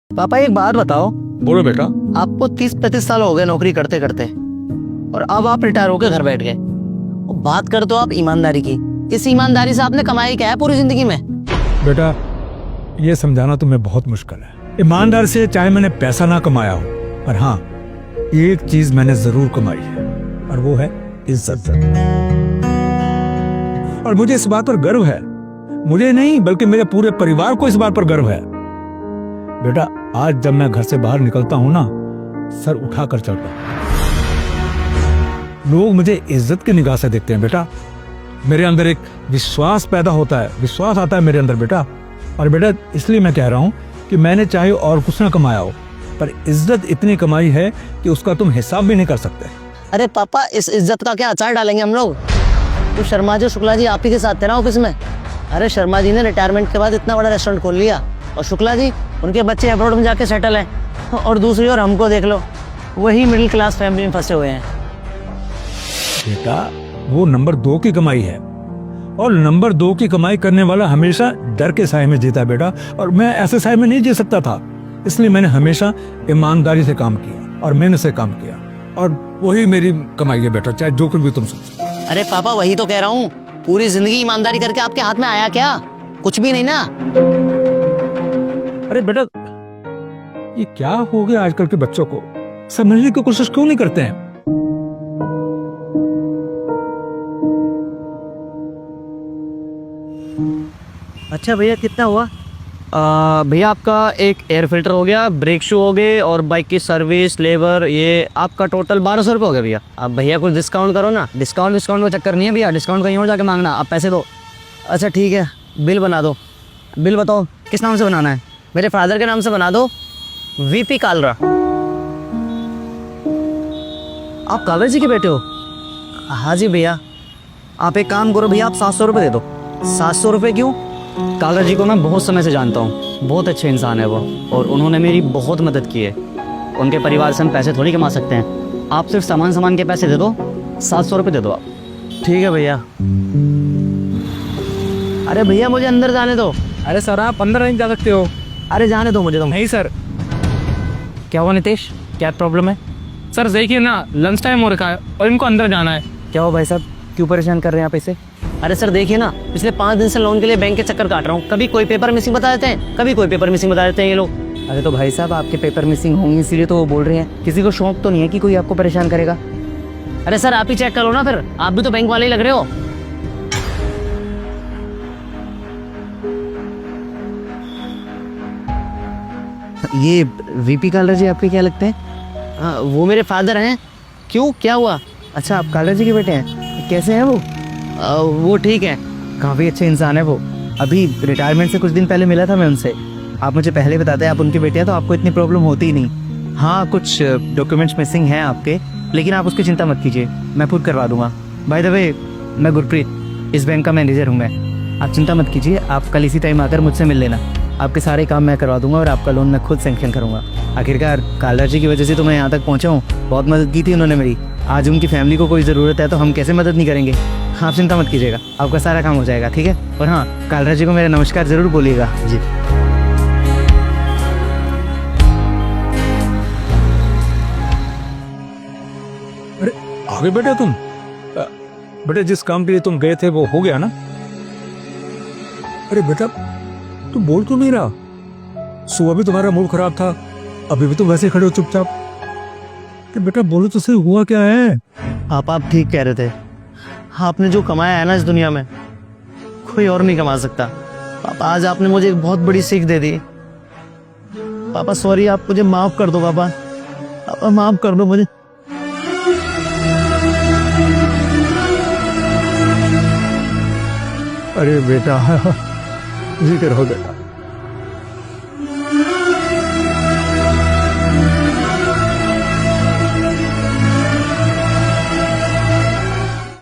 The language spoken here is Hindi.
पापा एक बात बताओ। बोलो बेटा। आपको 30-35 साल हो गए नौकरी करते करते, और अब आप रिटायर होकर घर बैठ गए। बात कर दो आप ईमानदारी की। इस ईमानदारी से आपने कमाई क्या है पूरी जिंदगी में? बेटा ये समझाना तुम्हें बहुत मुश्किल है। ईमानदार से चाहे मैंने पैसा ना कमाया हो, पर हाँ एक चीज मैंने जरूर कमाई है, और वो है इज्जत। और मुझे इस बात पर गर्व है। मुझे नहीं बल्कि मेरे पूरे परिवार को इस बात पर गर्व है। बेटा आज जब मैं घर से बाहर निकलता हूं ना, सर उठाकर चलता हूं। लोग मुझे इज्जत की निगाह से देखते हैं बेटा। मेरे अंदर एक विश्वास पैदा होता है, विश्वास आता है मेरे अंदर बेटा। और बेटा इसलिए मैं कह रहा हूं कि मैंने चाहे और कुछ ना कमाया हो, पर इज्जत इतनी कमाई है कि उसका तुम हिसाब भी नहीं कर सकते। अरे पापा इस इज्जत का क्या अचार डालेंगे हम लोग? तो शर्मा जी शुक्ला जी आप ही के साथ थे ना ऑफिस में। अरे शर्मा जी ने रिटायरमेंट के बाद इतना बड़ा रेस्टोरेंट खोल लिया, और शुक्ला जी उनके बच्चे अब्रॉड में जाके सेटल हैं, और दूसरी ओर हमको देख लो, वही मिडिल क्लास फैमिली में फंसे हुए हैं। बेटा वो नंबर 2 की कमाई है, और नंबर 2 की कमाई करने वाला हमेशा डर के साए में जीता है बेटा। और मैं ऐसे साए में नहीं जी सकता था, इसलिए मैंने हमेशा ईमानदारी से काम किया और मेहनत से काम किया, और वही मेरी कमाई है बेटा, चाहे जो कुछ भी तुम सोचो। अरे पापा वही तो कह रहा हूँ, पूरी जिंदगी ईमानदारी करके आपके हाथ में आया क्या? कुछ भी नहीं ना। अरे बेटा ये क्या हो गया आजकल के बच्चों को, समझने की कोशिश क्यों नहीं करते हैं? अच्छा भैया कितना हुआ? भैया आपका एक एयर फिल्टर हो गया, ब्रेक शू हो गए, और बाइक की सर्विस लेबर, ये आपका टोटल 1200 रुपये हो गया भैया। आप भैया कुछ डिस्काउंट करो ना। डिस्काउंट का चक्कर नहीं है भैया, डिस्काउंट कहीं और जाके मांगना, आप पैसे दो। अच्छा ठीक है, बिल बना दो। बिल बताओ किस नाम से बनाना है? मेरे फादर के नाम से बना दो, वीपी कालरा। आप कालरा जी के बेटे हो? हाँ जी भैया। आप एक काम करो भैया, आप 700 रुपये दे दो। 700 रुपये क्यों? कालरा जी को मैं बहुत समय से जानता हूँ, बहुत अच्छे इंसान है वो, और उन्होंने मेरी बहुत मदद की है। उनके परिवार से हम पैसे थोड़ी कमा सकते हैं। आप सिर्फ सामान के पैसे दे दो, 700 रुपये दे दो आप। ठीक है भैया। अरे भैया मुझे अंदर जाने दो। अरे सर आप अंदर नहीं जा सकते हो। अरे जाने दो मुझे तुम। नहीं सर। क्या हुआ नितेश, क्या प्रॉब्लम है? सर देखिए ना, लंच टाइम हो रखा है और इनको अंदर जाना है। क्या हो भाई साहब, क्यों परेशान कर रहे हैं आप इसे? अरे सर देखिए ना, पिछले 5 दिन से लोन के लिए बैंक के चक्कर काट रहा हूँ। कभी कोई पेपर मिसिंग बता देते हैं, कभी कोई पेपर मिसिंग बता देते हैं ये लोग। अरे तो भाई साहब आपके पेपर मिसिंग होंगे इसीलिए तो वो बोल रहे हैं। किसी को शौक तो नहीं है कि कोई आपको परेशान करेगा। अरे सर आप ही चेक करो ना, फिर आप भी तो बैंक वाले ही लग रहे हो। ये वीपी कालरा जी आपके क्या लगते हैं? वो मेरे फादर हैं। क्यों, क्या हुआ? अच्छा आप कालरा जी के बेटे हैं। कैसे हैं वो? वो ठीक है, काफ़ी अच्छे इंसान है वो। अभी रिटायरमेंट से कुछ दिन पहले मिला था मैं उनसे। आप मुझे पहले बताते आप उनके बेटे हैं तो आपको इतनी प्रॉब्लम होती ही नहीं। हाँ कुछ डॉक्यूमेंट्स मिसिंग हैं आपके, लेकिन आप उसकी चिंता मत कीजिए, मैं खुद करवा दूंगा। बाय द वे मैं गुरप्रीत, इस बैंक का मैनेजर हूँ मैं। आप चिंता मत कीजिए, आप कल इसी टाइम आकर मुझसे मिल लेना। आपके सारे काम मैं करवा दूंगा और आपका लोन मैं खुद सैंक्शन करूँगा। आखिरकार कालरा जी की वजह से तो मैं यहाँ तक पहुँचा हूँ, बहुत मदद की थी उन्होंने मेरी। आज उनकी फैमिली को कोई ज़रूरत है तो हम कैसे मदद नहीं करेंगे। आप चिंता मत कीजिएगा, आपका सारा काम हो जाएगा, ठीक है? और हाँ कालरा जी को मेरा नमस्कार ज़रूर बोलिएगा जी। अरे आगे बेटा तुम बेटा जिस काम के लिए तुम गए थे वो हो गया ना? अरे बेटा तुम बोल क्यों नहीं रहा? सुबह भी तुम्हारा मूड खराब था, अभी भी तुम वैसे खड़े हो चुपचाप। कि बेटा बोलो तो सही, हुआ क्या है? आप ठीक कह रहे थे। आपने जो कमाया है ना इस दुनिया में, कोई और नहीं कमा सकता। पापा आज आपने मुझे एक बहुत बड़ी सीख दे दी। पापा सॉरी, आप मुझे माफ कर दो। पापा माफ कर दो मुझे। अरे बेटा जिक्र हो बेटा।